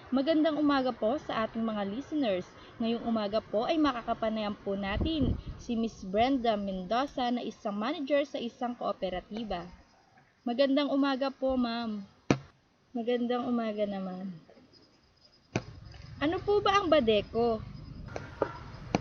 Magandang umaga po sa ating mga listeners. Ngayong umaga po ay makakapanayan po natin si Miss Brenda Mendoza na isang manager sa isang kooperatiba. Magandang umaga po, ma'am. Magandang umaga naman. Ano po ba ang Badeco?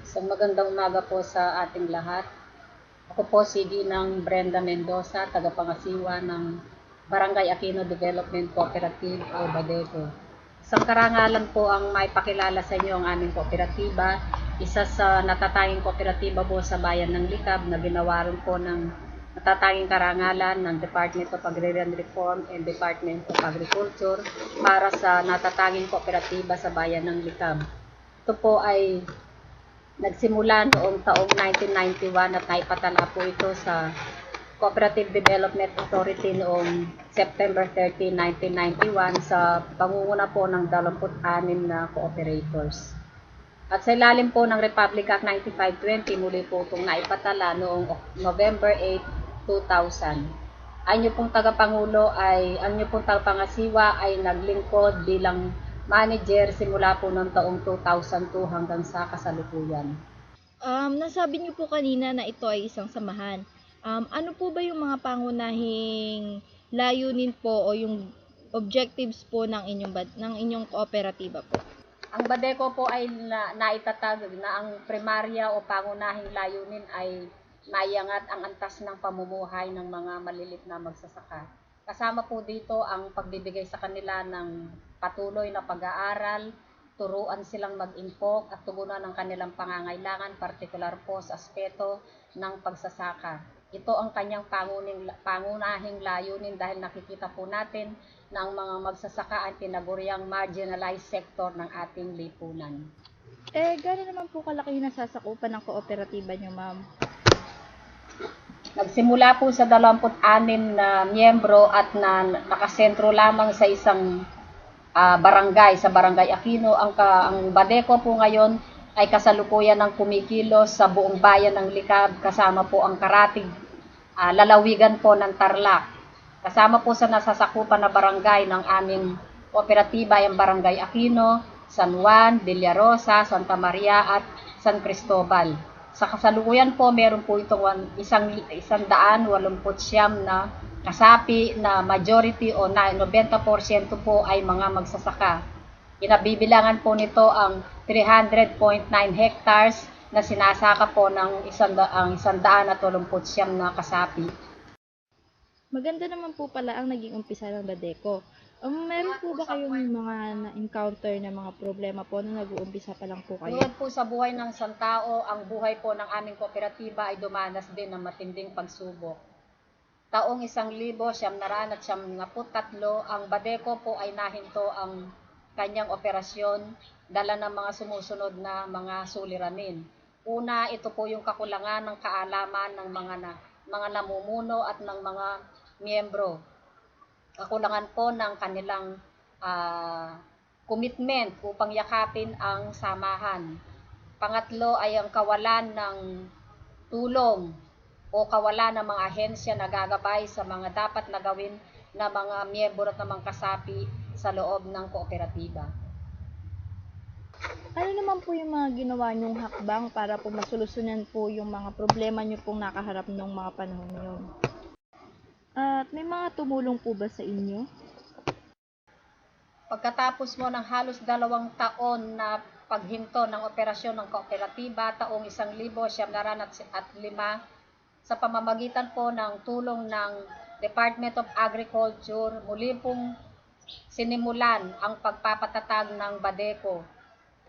Isang magandang umaga po sa ating lahat. Ako po si Ginang Brenda Mendoza, tagapangasiwa ng Barangay Aquino Development Cooperative o Badeco. Isang karangalan po ang maipakilala sa inyo ang aming kooperatiba. Isa sa natatanging kooperatiba po sa bayan ng Likab na ginawa rin po ng natatanging karangalan ng Department of Agrarian Reform and Department of Agriculture para sa natatanging kooperatiba sa bayan ng Likab. Ito po ay nagsimula noong taong 1991 at naipatala po ito sa Cooperative Development Authority noong September 30, 1991 sa pangunguna po ng 26 na cooperators. At sa ilalim po ng Republic Act 9520, muli po itong naipatala noong November 8, 2000. Ang inyong pong tagapangasiwa ay naglingkod bilang manager simula po ng taong 2002 hanggang sa kasalukuyan. Nasabi niyo po kanina na ito ay isang samahan. Ano po ba yung mga pangunahing layunin po o yung objectives po ng inyong kooperatiba po? Ang Badeco po ay naitatag na ang primarya o pangunahing layunin ay maiangat ang antas ng pamumuhay ng mga malilit na magsasaka. Kasama po dito ang pagbibigay sa kanila ng patuloy na pag-aaral, turuan silang mag-impok at tugunan ang kanilang pangangailangan, partikular po sa aspeto ng pagsasaka. Ito ang kanyang pangunahing layunin dahil nakikita po natin na ang mga magsasaka ay tinaguriang marginalized sector ng ating lipunan. Gano'n naman po kalaki yung nasasakupan ng kooperatiba niyo, ma'am? Nagsimula po sa 26 na miyembro at nakasentro lamang sa isang barangay, sa Barangay Aquino. Ang Badeco po ngayon ay kasalukuyan ng kumikilos sa buong bayan ng Likab, kasama po ang karatig lalawigan po ng Tarlac. Kasama po sa nasasakupan na barangay ng aming kooperatiba ay ang Barangay Aquino, San Juan, Villarosa, Santa Maria at San Cristobal. Sa kasalukuyan po, meron po itong 189 na kasapi na majority o 90% po ay mga magsasaka. Kinabibilangan po nito ang 300.9 hectares na sinasaka po ng 129 na kasapi. Maganda naman po pala ang naging umpisa ng Badeco. Meron po ba kayong mga na-encounter na mga problema po na nag-uumpisa pa lang po kayo? Tulad po sa buhay ng isang tao, ang buhay po ng aming kooperatiba ay dumanas din ng matinding pagsubok. Taong 1993, ang Badeco po ay nahinto ang kanyang operasyon dala ng mga sumusunod na mga suliranin. Una, ito po yung kakulangan ng kaalaman ng mga namumuno at ng mga miyembro. Kakulangan po ng kanilang commitment upang yakapin ang samahan. Pangatlo ay ang kawalan ng tulong o kawalan ng mga ahensya na gagabay sa mga dapat na gawin na mga miyembro at mga kasapi sa loob ng kooperatiba. Ano naman po yung mga ginawa niyong hakbang para po masolusyonan po yung mga problema niyo pong nakaharap ng mga panahon ngayon? At may mga tumulong po ba sa inyo? Pagkatapos mo ng halos 2 taon na paghinto ng operasyon ng kooperatiba taong 1995 sa pamamagitan po ng tulong ng Department of Agriculture, muli pong sinimulan ang pagpapatatag ng Badeco.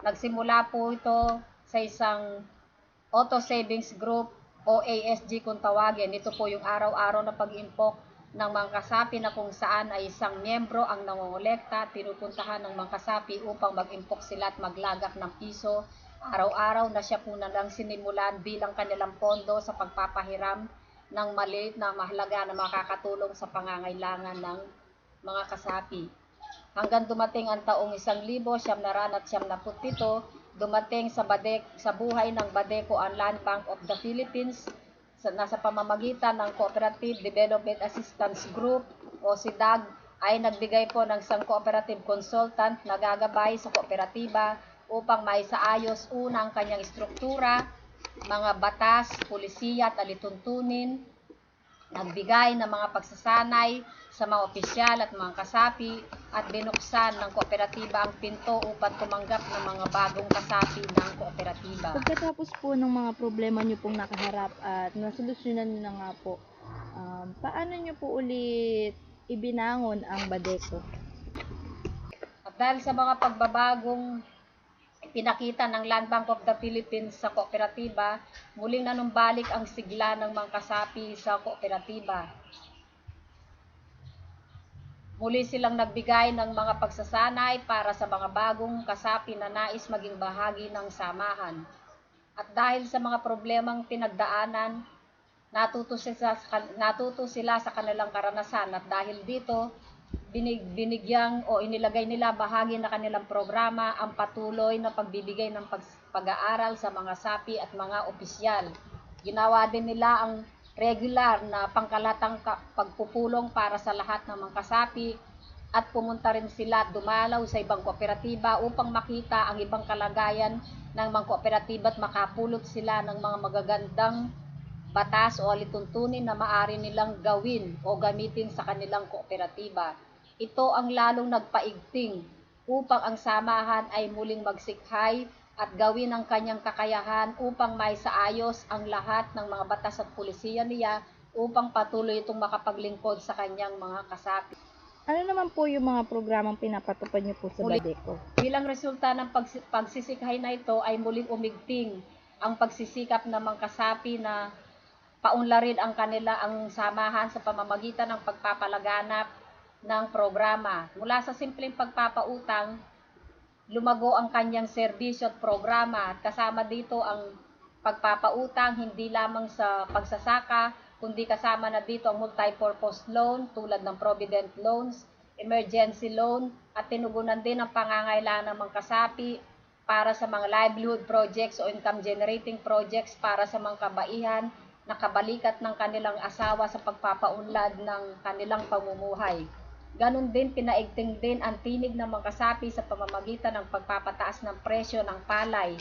Nagsimula po ito sa isang Auto Savings Group o ASG kung tawagin. Ito po yung araw-araw na pag-impok ng mga kasapi na kung saan ay isang miyembro ang nangongolekta, pinupuntahan ng mga kasapi upang mag-impok sila at maglagak ng piso. Araw-araw na siya po na lang sinimulan bilang kanilang pondo sa pagpapahiram ng maliit na mahalaga na makakatulong sa pangangailangan ng mga kasapi. Hanggang dumating ang taong 1997, dumating sa buhay ng Badeco ang Land Bank of the Philippines nasa pamamagitan ng Cooperative Development Assistance Group o SIDAG ay nagbigay po ng isang cooperative consultant na gagabay sa kooperatiba upang maisaayos unang kanyang istruktura, mga batas, pulisiya at alituntunin, nagbigay ng mga pagsasanay sa mga opisyal at mga kasapi at binuksan ng kooperatiba ang pinto upang tumanggap ng mga bagong kasapi ng kooperatiba. Pagkatapos po ng mga problema nyo pong nakaharap at nasolusyonan nyo na nga po, paano nyo po ulit ibinangon ang Badeco? At dahil sa mga pagbabagong pinakita ng Land Bank of the Philippines sa kooperatiba, muling nanumbalik ang sigla ng mga kasapi sa kooperatiba. Muli silang nagbigay ng mga pagsasanay para sa mga bagong kasapi na nais maging bahagi ng samahan. At dahil sa mga problemang pinagdaanan, natuto sila sa kanilang karanasan at dahil dito, binigyang o inilagay nila bahagi na kanilang programa ang patuloy na pagbibigay ng pag-aaral sa mga sapi at mga opisyal. Ginawa din nila ang regular na pangkalatang pagpupulong para sa lahat ng mga kasapi at pumunta rin sila at dumalaw sa ibang kooperatiba upang makita ang ibang kalagayan ng mga kooperatiba at makapulot sila ng mga magagandang batas o alituntunin na maaari nilang gawin o gamitin sa kanilang kooperatiba. Ito ang lalong nagpaigting upang ang samahan ay muling magsikhay at gawin ang kanyang kakayahan upang maisaayos ang lahat ng mga batas at pulisiya niya upang patuloy itong makapaglingkod sa kanyang mga kasapi. Ano naman po yung mga programang pinapatupad nyo po sa Badeco? Bilang resulta ng pagsisikhay na ito ay muling umigting ang pagsisikap ng mga kasapi na paunlarin ang samahan sa pamamagitan ng pagpapalaganap ng programa. Mula sa simpleng pagpapautang, lumago ang kanyang serbisyo at programa at kasama dito ang pagpapautang hindi lamang sa pagsasaka, kundi kasama na dito ang multi-purpose loan tulad ng provident loans, emergency loan at tinugunan din ang pangangailangan ng mga kasapi para sa mga livelihood projects o income generating projects para sa mga kabaihan na kabalikat ng kanilang asawa sa pagpapaunlad ng kanilang pamumuhay. Ganon din, pinaigting din ang tinig ng mga kasapi sa pamamagitan ng pagpapataas ng presyo ng palay.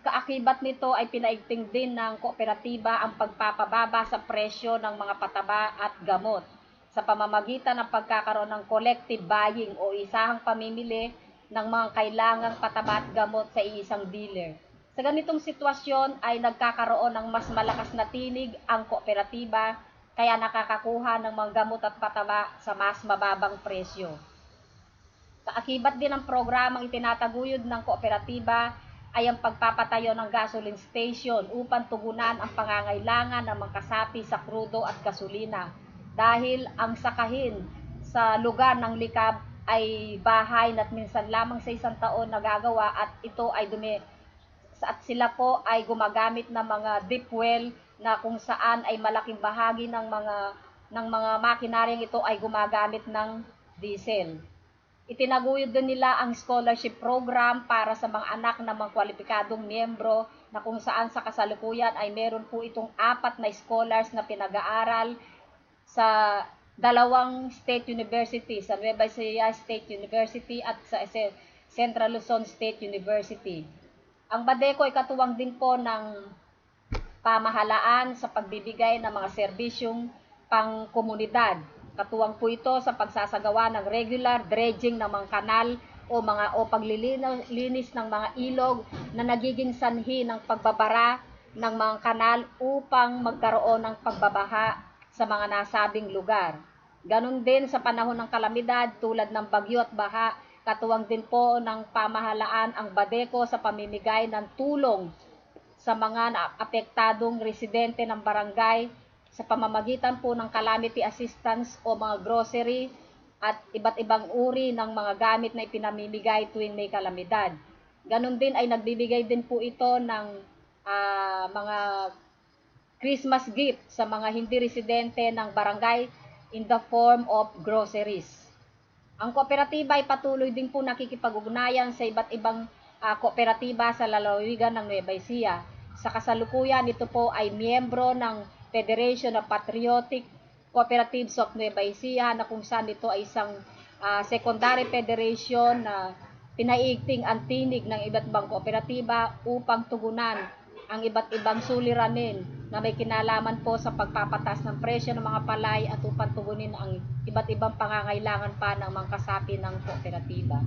Kaakibat nito ay pinaigting din ng kooperatiba ang pagpapababa sa presyo ng mga pataba at gamot sa pamamagitan ng pagkakaroon ng collective buying o isahang pamimili ng mga kailangang pataba at gamot sa isang dealer. Sa ganitong sitwasyon ay nagkakaroon ng mas malakas na tinig ang kooperatiba kaya nakakakuha ng mga gamot at pataba sa mas mababang presyo. Kaakibat din ng programang itinataguyod ng kooperatiba ay ang pagpapatayo ng gasoline station upang tugunan ang pangangailangan ng mga kasapi sa krudo at gasolina. Dahil ang sakahin sa lugar ng likab ay bahay na minsan lamang sa isang taon nagagawa at ito ay at sila po ay gumagamit ng mga deep well na kung saan ay malaking bahagi ng mga makinaryang ito ay gumagamit ng diesel. Itinaguyod din nila ang scholarship program para sa mga anak ng mga kwalipikadong miyembro na kung saan sa kasalukuyan ay meron po itong 4 na scholars na pinag-aaral sa 2 state university, sa Nueva Ecija State University at sa Central Luzon State University. Ang Badeco ay katuwang din po ng pamahalaan sa pagbibigay ng mga serbisyong pangkomunidad. Katuwang po ito sa pagsasagawa ng regular dredging ng mga kanal o paglilinis ng mga ilog na nagiging sanhi ng pagbabara ng mga kanal upang magkaroon ng pagbabaha sa mga nasabing lugar. Ganon din sa panahon ng kalamidad tulad ng bagyo at baha, katuwang din po ng pamahalaan ang Badeco sa pamimigay ng tulong sa mga apektadong residente ng barangay sa pamamagitan po ng calamity assistance o mga grocery at iba't ibang uri ng mga gamit na ipinamimigay tuwing may kalamidad. Ganon din ay nagbibigay din po ito ng mga Christmas gift sa mga hindi residente ng barangay in the form of groceries. Ang kooperatiba ay patuloy din po nakikipag-ugnayan sa iba't ibang kooperatiba sa lalawigan ng Nueva Ecija. Sa kasalukuyan, ito po ay miyembro ng Federation of Patriotic Cooperatives of Nueva Ecija na kung saan ito ay isang secondary federation na pinaiigting ang tinig ng iba't ibang kooperatiba upang tugunan ang iba't ibang suliranin na may kinalaman po sa pagpapatas ng presyo ng mga palay at upang tugunin ang iba't ibang pangangailangan pa ng mga kasapi ng kooperatiba.